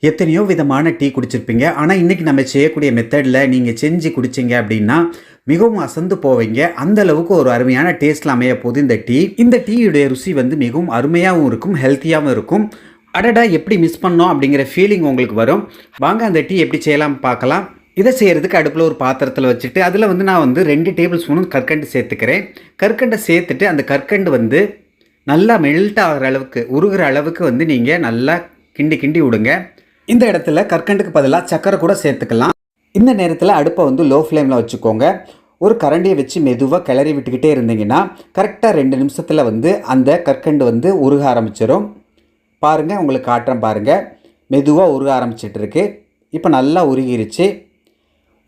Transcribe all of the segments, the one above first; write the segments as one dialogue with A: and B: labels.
A: எத்தனையோ விதமான டீ குடிச்சிருப்பீங்க. ஆனா, இன்னைக்கு நம்ம செய்யக்கூடிய மெத்தட்ல நீங்க செஞ்சு குடிச்சீங்க அப்படின்னா, மிகவும் அசந்து போவீங்க. அந்த அளவுக்கு ஒரு அருமையான டேஸ்ட்ல அமையப்போகுது இந்த டீ. இந்த டீயுடைய ருசி வந்து மிகவும் அருமையாவும் இருக்கும், ஹெல்த்தியாவும் இருக்கும். அடடா! எப்படி மிஸ் பண்ணோம் அப்படிங்கிற ஃபீலிங் உங்களுக்கு வரும். வாங்க அந்த டீ எப்படி செய்யலாம் பார்க்கலாம். இதை செய்யறதுக்கு அடுப்புல ஒரு பாத்திரத்துல வச்சுட்டு, அதுல வந்து நான் வந்து 2 டேபிள் ஸ்பூன் கற்கண்டு சேர்த்துக்கிறேன். கற்கண்ட சேர்த்துட்டு அந்த கற்கண்டு வந்து நல்லா மெல்ட் ஆகுற அளவுக்கு, உருகுற அளவுக்கு வந்து நீங்க நல்லா கிண்டி கிண்டி விடுங்க. இந்த இடத்துல கற்கண்டுக்கு பதிலாக சக்கரை கூட சேர்த்துக்கலாம். இந்த நேரத்தில் அடுப்பை வந்து லோ ஃப்ளேமில் வச்சுக்கோங்க. ஒரு கரண்டியை வச்சு மெதுவாக கிளறி விட்டுக்கிட்டே இருந்தீங்கன்னா கரெக்டாக 2 நிமிஷத்தில் வந்து அந்த கற்கண்டு வந்து உருக ஆரம்பிச்சிடும். பாருங்கள், உங்களுக்கு காட்டுறேன் பாருங்கள். மெதுவாக உருக ஆரம்பிச்சிட்டு இருக்கு. இப்போ நல்லா உருகிருச்சு.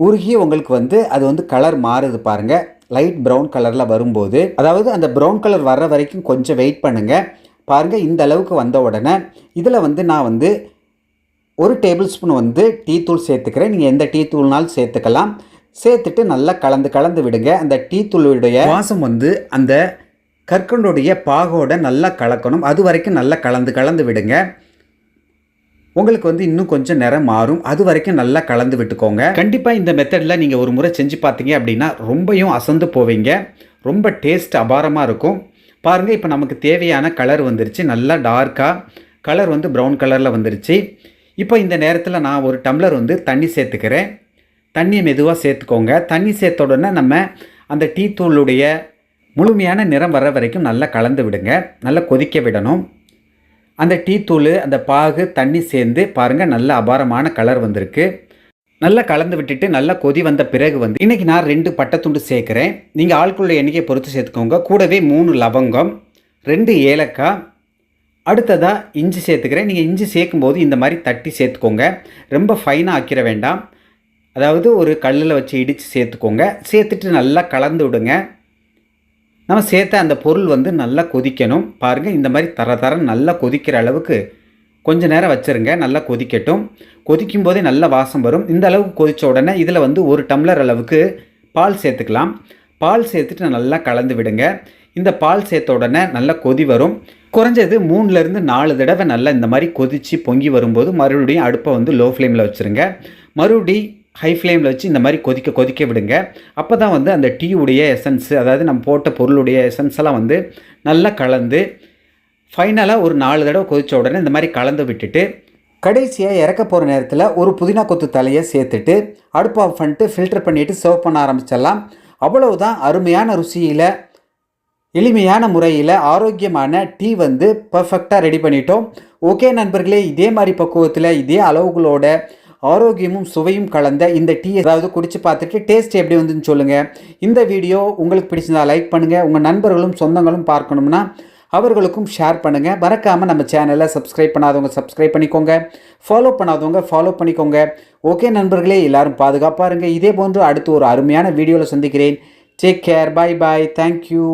A: உருகி உங்களுக்கு வந்து அது வந்து கலர் மாறுது பாருங்கள். லைட் ப்ரௌன் கலரில் வரும்போது, அதாவது அந்த ப்ரௌன் கலர் வர்ற வரைக்கும் கொஞ்சம் வெயிட் பண்ணுங்கள். பாருங்கள், இந்த அளவுக்கு வந்த உடனே இதில் வந்து நான் வந்து 1 டேபிள் ஸ்பூன் வந்து டீ தூள் சேர்த்துக்கிறேன். நீங்கள் எந்த டீ தூள்னாலும் சேர்த்துக்கலாம். சேர்த்துட்டு நல்லா கலந்து விடுங்க. அந்த டீ தூளுடைய வாசம் வந்து அந்த கற்கண்டுடைய பாகோட நல்லா கலக்கணும். அது வரைக்கும் நல்லா கலந்து விடுங்க. உங்களுக்கு வந்து இன்னும் கொஞ்சம் நிறம் மாறும். அது வரைக்கும் நல்லா கலந்து விட்டுக்கோங்க. கண்டிப்பாக இந்த மெத்தடில் நீங்கள் ஒரு முறை செஞ்சு பார்த்தீங்க அப்படின்னா ரொம்பவும் அசந்து போவீங்க. ரொம்ப டேஸ்ட் அபாரமாக இருக்கும். பாருங்கள், இப்போ நமக்கு தேவையான கலர் வந்துருச்சு. நல்லா டார்க்காக கலர் வந்து ப்ரௌன் கலரில் வந்துருச்சு. இப்போ இந்த நேரத்தில் நான் ஒரு டம்ளர் வந்து தண்ணி சேர்த்துக்கிறேன். தண்ணியை மெதுவாக சேர்த்துக்கோங்க. தண்ணி சேர்த்த உடனே நம்ம அந்த டீ தூளுடைய முழுமையான நிறம் வர வரைக்கும் நல்லா கலந்து விடுங்க. நல்லா கொதிக்க விடணும். அந்த டீ தூள், அந்த பாகு, தண்ணி சேர்ந்து பாருங்கள் நல்ல அபாரமான கலர் வந்திருக்கு. நல்லா கலந்து விட்டுட்டு நல்லா கொதி வந்த பிறகு வந்து இன்றைக்கி நான் 2 பட்டைத்துண்டு சேர்க்குறேன். நீங்கள் ஆட்களுடைய எண்ணிக்கையை பொறுத்து சேர்த்துக்கோங்க. கூடவே 3 லவங்கம், 2 ஏலக்காய், அடுத்ததாக இஞ்சி சேர்த்துக்கிறேன். நீங்கள் இஞ்சி சேர்க்கும்போது இந்த மாதிரி தட்டி சேர்த்துக்கோங்க. ரொம்ப ஃபைனாக ஆக்கிட வேண்டாம். அதாவது ஒரு கல்லில் வச்சு இடித்து சேர்த்துக்கோங்க. சேர்த்துட்டு நல்லா கலந்து விடுங்க. நம்ம சேர்த்த அந்த பொருள் வந்து நல்லா கொதிக்கணும். பாருங்கள், இந்த மாதிரி தர நல்லா கொதிக்கிற அளவுக்கு கொஞ்சம் நேரம் வச்சுருங்க. நல்லா கொதிக்கட்டும். கொதிக்கும் போதே நல்ல வாசம் வரும். இந்த அளவுக்கு கொதித்த உடனே இதில் வந்து 1 டம்ளர் அளவுக்கு பால் சேர்த்துக்கலாம். பால் சேர்த்துட்டு நல்லா கலந்து விடுங்க. இந்த பால் சேர்த்த உடனே நல்லா கொதி வரும். குறைஞ்சது 3லேருந்து 4 தடவை நல்லா இந்த மாதிரி கொதித்து பொங்கி வரும்போது மறுபடியும் அடுப்பை வந்து லோ ஃப்ளேமில் வச்சுருங்க. மறுபடி ஹை ஃப்ளேமில் வச்சு இந்த மாதிரி கொதிக்க விடுங்க. அப்போ தான் வந்து அந்த டீயுடைய எசன்ஸு, அதாவது நம்ம போட்ட பொருளுடைய எசன்ஸ் எல்லாம் வந்து நல்லா கலந்து ஃபைனலாக ஒரு 4 தடவை கொதித்த உடனே இந்த மாதிரி கலந்து விட்டுட்டு கடைசியாக இறக்க போகிற நேரத்தில் ஒரு புதினா கொத்து தலையை சேர்த்துட்டு அடுப்பு ஆஃப் பண்ணிட்டு ஃபில்டர் பண்ணிவிட்டு சர்வ் பண்ண ஆரம்பிச்சிடலாம். அவ்வளவுதான். அருமையான ருசியில், எளிமையான முறையில் ஆரோக்கியமான டீ வந்து பர்ஃபெக்டாக ரெடி பண்ணிட்டோம். ஓகே நண்பர்களே, இதே மாதிரி பக்குவத்தில் இதே அளவுகளோட ஆரோக்கியமும் சுவையும் கலந்த இந்த டீ ஏதாவது குடிச்சு பார்த்துட்டு டேஸ்ட் எப்படி வந்துன்னு சொல்லுங்கள். இந்த வீடியோ உங்களுக்கு பிடிச்சிருந்தா லைக் பண்ணுங்கள். உங்கள் நண்பர்களும் சொந்தங்களும் பார்க்கணும்னா அவர்களுக்கும் ஷேர் பண்ணுங்கள். மறக்காமல் நம்ம சேனலை சப்ஸ்கிரைப் பண்ணாதவங்க சப்ஸ்கிரைப் பண்ணிக்கோங்க. ஃபாலோ பண்ணாதவங்க ஃபாலோ பண்ணிக்கோங்க. ஓகே நண்பர்களே, எல்லாரும் பாதுகாப்பாக இருங்க. இதே போன்று அடுத்து ஒரு அருமையான வீடியோவில் சந்திக்கிறேன். Take care. Bye bye. Thank you.